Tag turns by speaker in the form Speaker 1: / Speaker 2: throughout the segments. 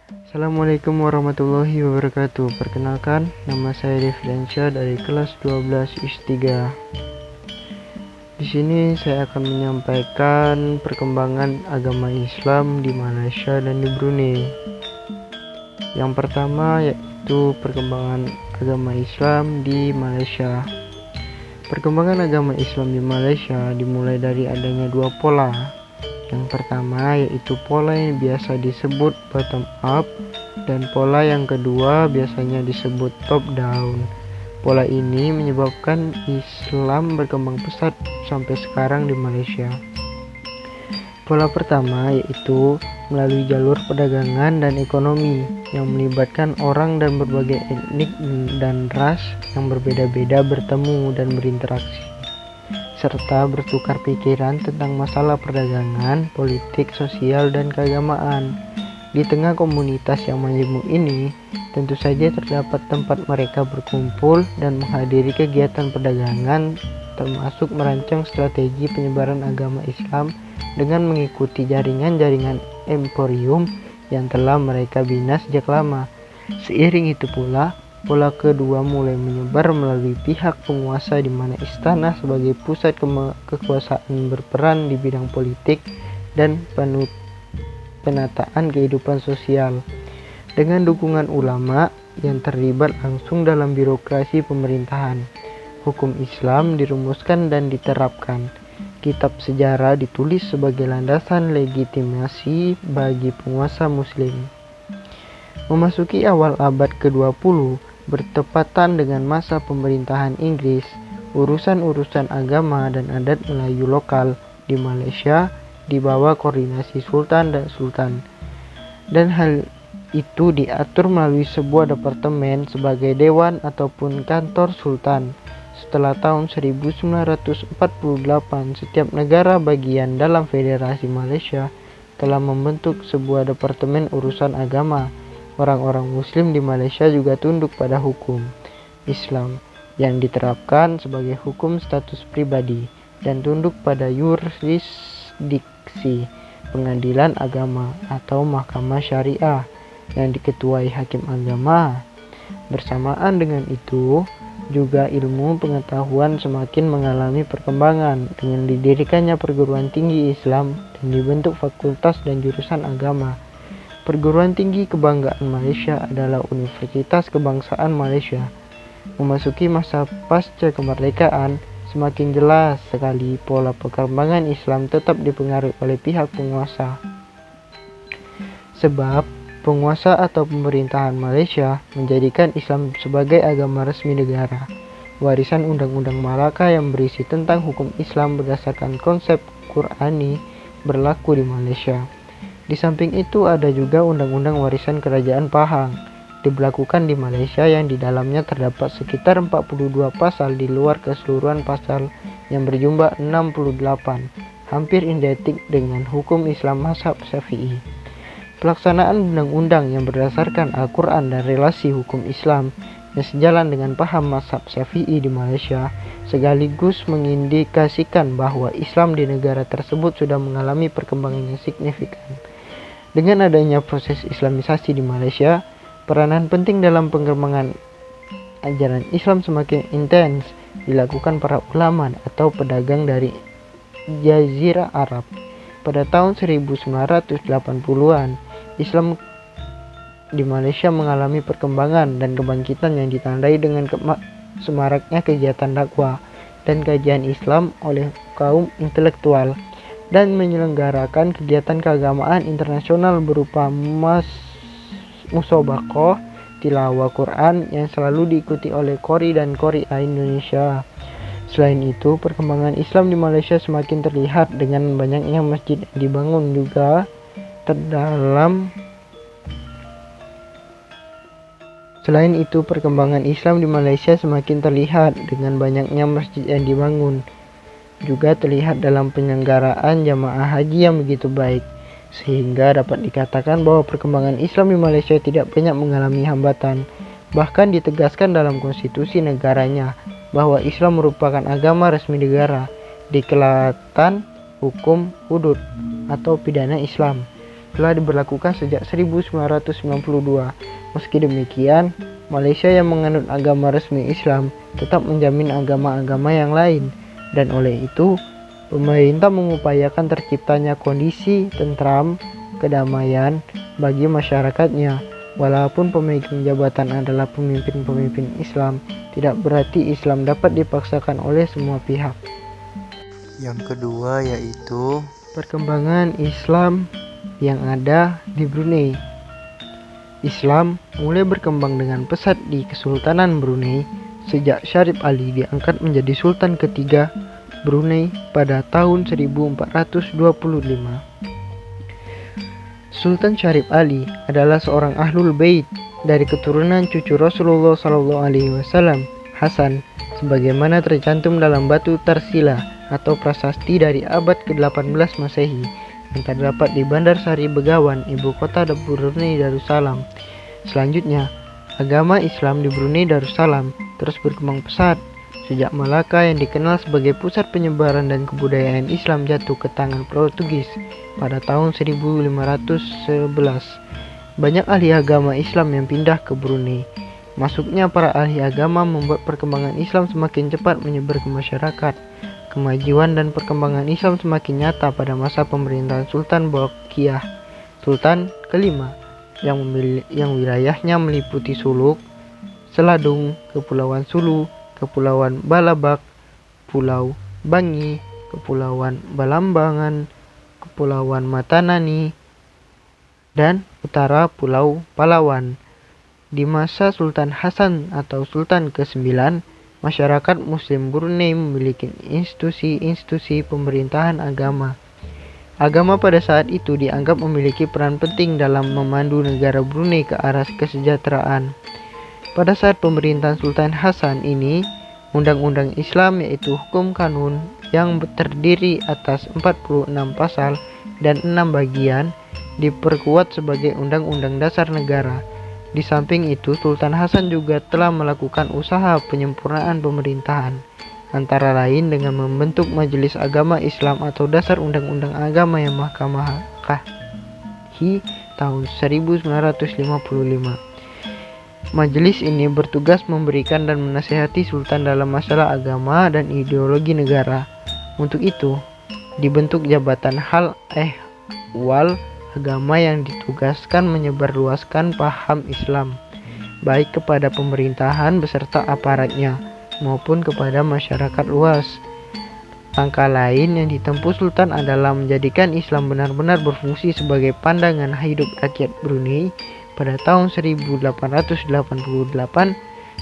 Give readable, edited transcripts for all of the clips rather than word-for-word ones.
Speaker 1: Assalamualaikum warahmatullahi wabarakatuh. Perkenalkan, nama saya Devliansyah dari kelas 12 IS3. Di sini saya akan menyampaikan perkembangan agama Islam di Malaysia dan di Brunei. Yang pertama yaitu perkembangan agama Islam di Malaysia. Perkembangan agama Islam di Malaysia dimulai dari adanya dua pola. Yang pertama yaitu pola yang biasa disebut bottom up dan pola yang kedua biasanya disebut top down. Pola ini menyebabkan Islam berkembang pesat sampai sekarang di Malaysia. Pola pertama yaitu melalui jalur perdagangan dan ekonomi yang melibatkan orang dan berbagai etnik dan ras yang berbeda-beda bertemu dan berinteraksi, serta bertukar pikiran tentang masalah perdagangan, politik, sosial, dan keagamaan. Di tengah komunitas yang majemuk ini, tentu saja terdapat tempat mereka berkumpul dan menghadiri kegiatan perdagangan, termasuk merancang strategi penyebaran agama Islam dengan mengikuti jaringan-jaringan emporium yang telah mereka bina sejak lama. Seiring itu pula, pola kedua mulai menyebar melalui pihak penguasa di mana istana sebagai pusat kekuasaan berperan di bidang politik dan penataan kehidupan sosial. Dengan dukungan ulama yang terlibat langsung dalam birokrasi pemerintahan, hukum Islam dirumuskan dan diterapkan. Kitab sejarah ditulis sebagai landasan legitimasi bagi penguasa muslim. Memasuki awal abad ke-20, bertepatan dengan masa pemerintahan Inggris, urusan-urusan agama dan adat Melayu lokal di Malaysia di bawah koordinasi Sultan dan Sultan. Dan hal itu diatur melalui sebuah departemen sebagai dewan ataupun kantor Sultan. Setelah tahun 1948, setiap negara bagian dalam Federasi Malaysia telah membentuk sebuah departemen urusan agama. Orang-orang muslim di Malaysia juga tunduk pada hukum Islam yang diterapkan sebagai hukum status pribadi dan tunduk pada yurisdiksi pengadilan agama atau mahkamah syariah yang diketuai hakim agama. Bersamaan dengan itu, juga ilmu pengetahuan semakin mengalami perkembangan dengan didirikannya perguruan tinggi Islam dan dibentuk fakultas dan jurusan agama. Perguruan tinggi kebanggaan Malaysia adalah Universitas Kebangsaan Malaysia. Memasuki masa pasca kemerdekaan, semakin jelas sekali pola perkembangan Islam tetap dipengaruhi oleh pihak penguasa. Sebab penguasa atau pemerintahan Malaysia menjadikan Islam sebagai agama resmi negara. Warisan Undang-Undang Malaka yang berisi tentang hukum Islam berdasarkan konsep Qur'ani berlaku di Malaysia. Di samping itu ada juga Undang-Undang Warisan Kerajaan Pahang diberlakukan di Malaysia yang di dalamnya terdapat sekitar 42 pasal di luar keseluruhan pasal yang berjumlah 68, hampir identik dengan hukum Islam mazhab Syafi'i. Pelaksanaan undang-undang yang berdasarkan Al-Quran dan relasi hukum Islam yang sejalan dengan paham mazhab Syafi'i di Malaysia sekaligus mengindikasikan bahwa Islam di negara tersebut sudah mengalami perkembangan yang signifikan. Dengan adanya proses Islamisasi di Malaysia, peranan penting dalam pengembangan ajaran Islam semakin intens dilakukan para ulama atau pedagang dari Jazirah Arab. Pada tahun 1980-an, Islam di Malaysia mengalami perkembangan dan kebangkitan yang ditandai dengan semaraknya kegiatan dakwah dan kajian Islam oleh kaum intelektual dan menyelenggarakan kegiatan keagamaan internasional berupa musobaqoh tilawah Quran yang selalu diikuti oleh qori dan qori'ah Indonesia. Selain itu, perkembangan Islam di Malaysia semakin terlihat dengan banyaknya masjid yang dibangun juga terdalam. Selain itu, perkembangan Islam di Malaysia semakin terlihat dengan banyaknya masjid yang dibangun juga terlihat dalam penyelenggaraan jamaah haji yang begitu baik, sehingga dapat dikatakan bahwa perkembangan Islam di Malaysia tidak banyak mengalami hambatan. Bahkan ditegaskan dalam konstitusi negaranya bahwa Islam merupakan agama resmi negara, dikelatan hukum hudud atau pidana Islam. telah diberlakukan sejak 1992. Meski demikian, Malaysia yang menganut agama resmi Islam tetap menjamin agama-agama yang lain, dan oleh itu, pemerintah mengupayakan terciptanya kondisi tentram, kedamaian bagi masyarakatnya. Walaupun pemegang jabatan adalah pemimpin-pemimpin Islam, tidak berarti Islam dapat dipaksakan oleh semua pihak.
Speaker 2: Yang kedua yaitu
Speaker 1: Perkembangan Islam yang ada di Brunei. Islam mulai berkembang dengan pesat di Kesultanan Brunei sejak Syarif Ali diangkat menjadi Sultan ketiga Brunei pada tahun 1425. Sultan Syarif Ali adalah seorang ahlul bait dari keturunan cucu Rasulullah SAW, Hasan, sebagaimana tercantum dalam batu tarsila atau prasasti dari abad ke-18 Masehi yang terdapat di Bandar Sari Begawan, ibu kota Brunei Darussalam. Selanjutnya, agama Islam di Brunei Darussalam terus berkembang pesat sejak Malaka yang dikenal sebagai pusat penyebaran dan kebudayaan Islam jatuh ke tangan Portugis pada tahun 1511. Banyak ahli agama Islam yang pindah ke Brunei. Masuknya para ahli agama membuat perkembangan Islam semakin cepat menyebar ke masyarakat. Kemajuan dan perkembangan Islam semakin nyata pada masa pemerintahan Sultan Bolkiah, Sultan kelima, yang wilayahnya meliputi Suluk, Seladung, Kepulauan Sulu, Kepulauan Balabak, Pulau Bangi, Kepulauan Balambangan, Kepulauan Matanani, dan utara Pulau Palawan. Di masa Sultan Hasan atau Sultan ke-9, masyarakat Muslim Brunei memiliki institusi-institusi pemerintahan agama. Agama pada saat itu dianggap memiliki peran penting dalam memandu negara Brunei ke arah kesejahteraan. Pada saat pemerintahan Sultan Hasan ini, undang-undang Islam yaitu hukum kanun yang terdiri atas 46 pasal dan 6 bagian diperkuat sebagai undang-undang dasar negara. Di samping itu, Sultan Hasan juga telah melakukan usaha penyempurnaan pemerintahan, antara lain dengan membentuk Majelis Agama Islam atau dasar undang-undang agama yang Mahkamah-Hi tahun 1955. Majelis ini bertugas memberikan dan menasihati Sultan dalam masalah agama dan ideologi negara. Untuk itu, dibentuk jabatan hal ehwal agama yang ditugaskan menyebarluaskan paham Islam, baik kepada pemerintahan beserta aparatnya, maupun kepada masyarakat luas. Langkah lain yang ditempuh Sultan adalah menjadikan Islam benar-benar berfungsi sebagai pandangan hidup rakyat Brunei pada tahun 1888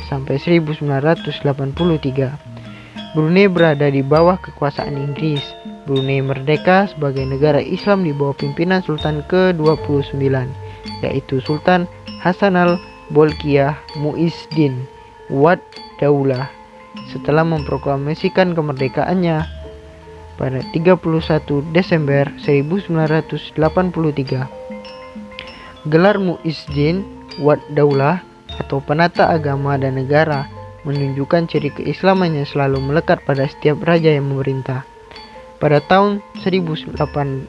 Speaker 1: sampai 1983. Brunei berada di bawah kekuasaan Inggris. Brunei merdeka sebagai negara Islam di bawah pimpinan Sultan ke-29, yaitu Sultan Hasan al-Bolkiah Muizdin Wad Daulah, setelah memproklamasikan kemerdekaannya pada 31 Desember 1983. Gelar Muizdin Wad Daulah atau penata agama dan negara menunjukkan ciri keislaman yang selalu melekat pada setiap raja yang memerintah. Pada tahun 1839,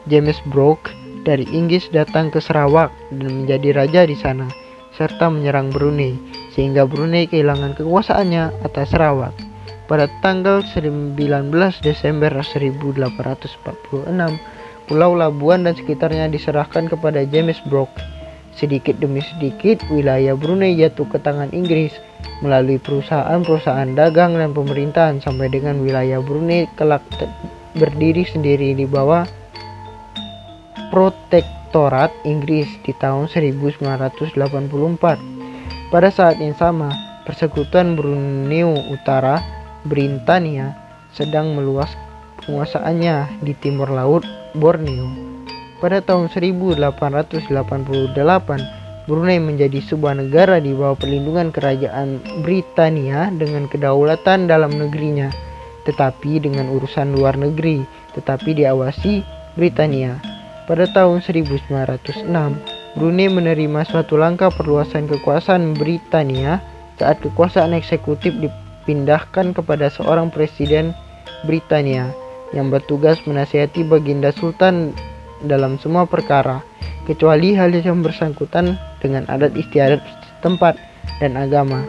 Speaker 1: James Brooke dari Inggris datang ke Sarawak dan menjadi raja di sana, serta menyerang Brunei, sehingga Brunei kehilangan kekuasaannya atas Sarawak. Pada tanggal 19 Desember 1846, Pulau Labuan dan sekitarnya diserahkan kepada James Brooke. Sedikit demi sedikit, wilayah Brunei jatuh ke tangan Inggris melalui perusahaan-perusahaan dagang dan pemerintahan, sampai dengan wilayah Brunei kelak berdiri sendiri di bawah protektorat Inggris di tahun 1984. Pada saat yang sama, Persekutuan Borneo Utara Britania sedang meluas penguasaannya di timur laut Borneo. Pada tahun 1888, Brunei menjadi sebuah negara di bawah perlindungan kerajaan Britania dengan kedaulatan dalam negerinya, tetapi dengan urusan luar negeri, tetapi diawasi Britania. Pada tahun 1906, Brunei menerima suatu langkah perluasan kekuasaan Britania saat kekuasaan eksekutif dipindahkan kepada seorang presiden Britania. yang bertugas menasihati Baginda Sultan dalam semua perkara, kecuali hal yang bersangkutan dengan adat istiadat setempat dan agama.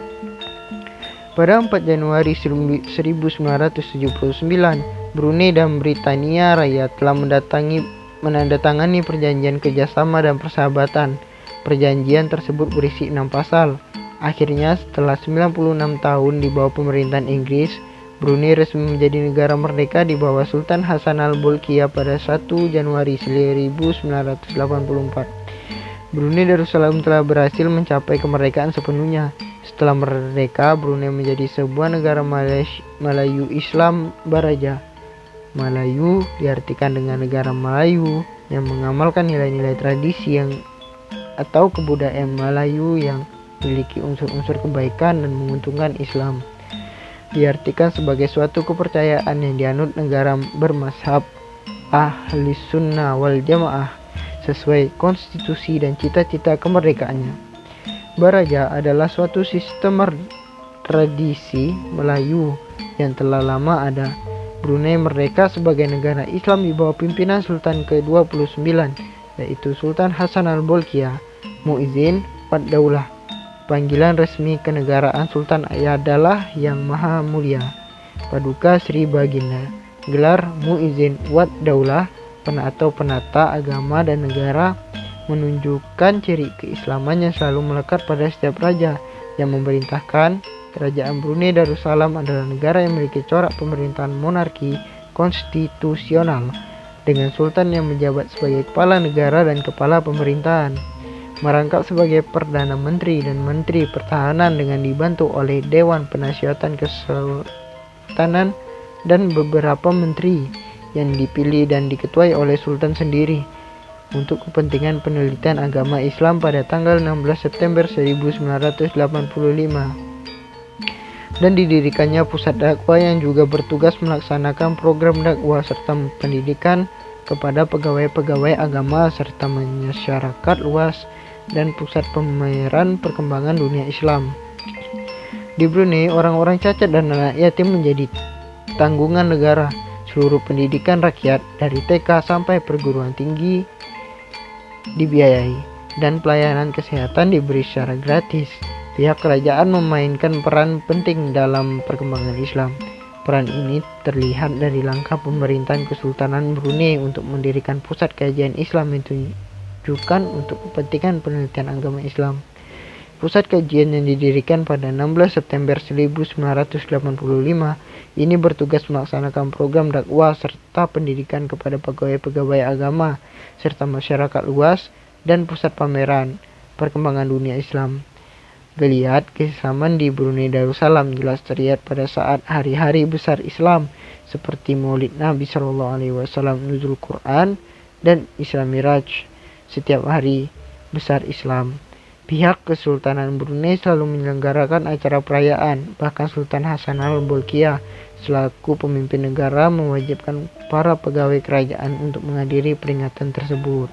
Speaker 1: Pada 4 Januari 1979, Brunei dan Britania Raya telah menandatangani perjanjian kerjasama dan persahabatan. Perjanjian tersebut berisi 6 pasal. Akhirnya, setelah 96 tahun di bawah pemerintahan Inggris, Brunei resmi menjadi negara merdeka di bawah Sultan Hasan al-Bolkiah pada 1 Januari 1984. Brunei Darussalam telah berhasil mencapai kemerdekaan sepenuhnya. Setelah merdeka, Brunei menjadi sebuah negara Melayu Islam Baraja. Melayu diartikan dengan negara Melayu yang mengamalkan nilai-nilai tradisi atau kebudayaan Melayu yang memiliki unsur-unsur kebaikan dan menguntungkan Islam. Diartikan sebagai suatu kepercayaan yang dianut negara bermazhab Ahli Sunnah wal Jamaah sesuai konstitusi dan cita-cita kemerdekaannya. Baraja adalah suatu sistem tradisi Melayu yang telah lama ada. Brunei merdeka sebagai negara Islam di bawah pimpinan Sultan ke-29, yaitu Sultan Hasan al-Bolkiah, Muizzin Wad Daulah. Panggilan resmi kenegaraan Sultan adalah Yang Maha Mulia, Paduka Sri Baginda. Gelar Muizzin Wad Daulah atau penata agama dan negara menunjukkan ciri keislaman yang selalu melekat pada setiap raja yang memerintahkan. Kerajaan Brunei Darussalam adalah negara yang memiliki corak pemerintahan monarki konstitusional dengan sultan yang menjabat sebagai kepala negara dan kepala pemerintahan, merangkap sebagai Perdana Menteri dan Menteri Pertahanan dengan dibantu oleh Dewan Penasihat Kesultanan dan beberapa menteri yang dipilih dan diketuai oleh Sultan sendiri untuk kepentingan penelitian agama Islam pada tanggal 16 September 1985. Dan didirikannya pusat dakwah yang juga bertugas melaksanakan program dakwah serta pendidikan kepada pegawai-pegawai agama serta masyarakat luas dan pusat pameran perkembangan dunia Islam. Di Brunei, orang-orang cacat dan anak yatim menjadi tanggungan negara. Seluruh pendidikan rakyat dari TK sampai perguruan tinggi dibiayai dan pelayanan kesehatan diberi secara gratis. Pihak kerajaan memainkan peran penting dalam perkembangan Islam. Peran ini terlihat dari langkah pemerintahan Kesultanan Brunei untuk mendirikan pusat kajian Islam yang ditujukan untuk kepentingan penelitian agama Islam. Pusat kajian yang didirikan pada 16 September 1985 ini bertugas melaksanakan program dakwah serta pendidikan kepada pegawai-pegawai agama serta masyarakat luas dan pusat pameran perkembangan dunia Islam. Geliat keislaman di Brunei Darussalam jelas terlihat pada saat hari-hari besar Islam seperti Maulid Nabi SAW, Nuzul Quran, dan Isra Miraj. Setiap hari besar Islam, pihak Kesultanan Brunei selalu menyelenggarakan acara perayaan. Bahkan Sultan Hasan al-Bolkiah selaku pemimpin negara mewajibkan para pegawai kerajaan untuk menghadiri peringatan tersebut.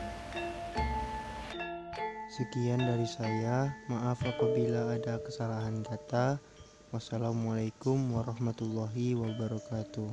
Speaker 2: Sekian dari saya, maaf apabila ada kesalahan kata. Wassalamualaikum warahmatullahi wabarakatuh.